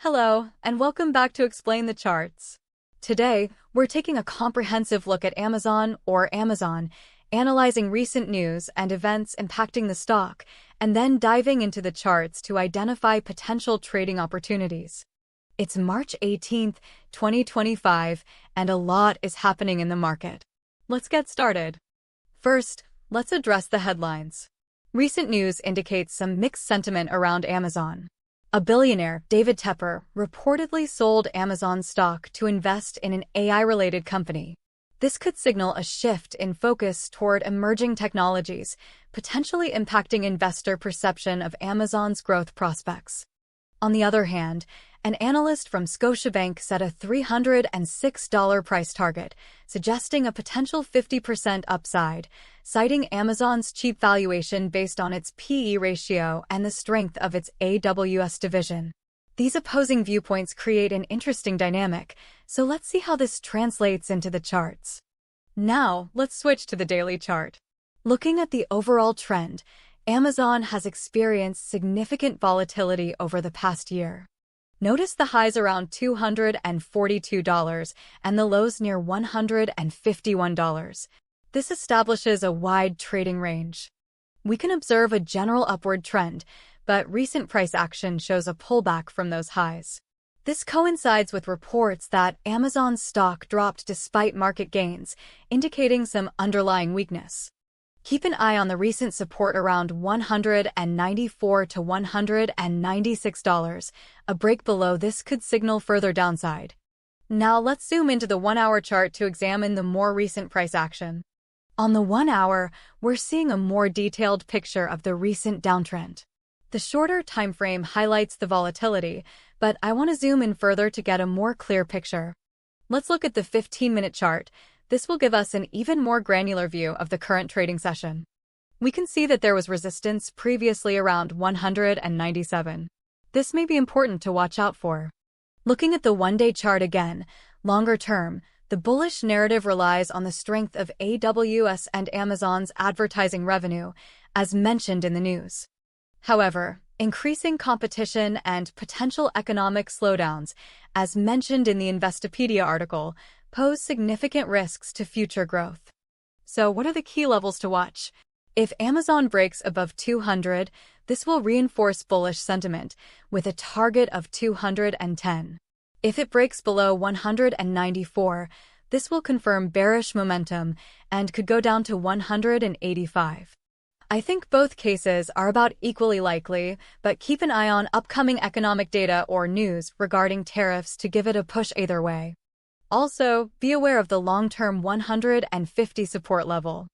Hello, and welcome back to Explain the Charts. Today, we're taking a comprehensive look at Amazon or Amazon, analyzing recent news and events impacting the stock, and then diving into the charts to identify potential trading opportunities. It's March 18th, 2025, and a lot is happening in the market. Let's get started. First, let's address the headlines. Recent news indicates some mixed sentiment around Amazon. A billionaire, David Tepper, reportedly sold Amazon stock to invest in an AI-related company. This could signal a shift in focus toward emerging technologies, potentially impacting investor perception of Amazon's growth prospects. On the other hand, an analyst from Scotiabank set a $306 price target, suggesting a potential 50% upside, citing Amazon's cheap valuation based on its PE ratio and the strength of its AWS division. These opposing viewpoints create an interesting dynamic, so let's see how this translates into the charts. Now, let's switch to the daily chart. Looking at the overall trend, Amazon has experienced significant volatility over the past year. Notice the highs around $242 and the lows near $151. This establishes a wide trading range. We can observe a general upward trend, but recent price action shows a pullback from those highs. This coincides with reports that Amazon's stock dropped despite market gains, indicating some underlying weakness. Keep an eye on the recent support around $194 to $196. A break below this could signal further downside. Now let's zoom into the 1-hour chart to examine the more recent price action. On the 1 hour, we're seeing a more detailed picture of the recent downtrend. The shorter time frame highlights the volatility, but I want to zoom in further to get a more clear picture. Let's look at the 15-minute chart. This will give us an even more granular view of the current trading session. We can see that there was resistance previously around 197. This may be important to watch out for. Looking at the one-day chart again, longer term, the bullish narrative relies on the strength of AWS and Amazon's advertising revenue, as mentioned in the news. However, increasing competition and potential economic slowdowns, as mentioned in the Investopedia article, pose significant risks to future growth. So what are the key levels to watch? If Amazon breaks above 200, this will reinforce bullish sentiment, with a target of 210. If it breaks below 194, this will confirm bearish momentum and could go down to 185. I think both cases are about equally likely, but keep an eye on upcoming economic data or news regarding tariffs to give it a push either way. Also, be aware of the long-term 150 support level.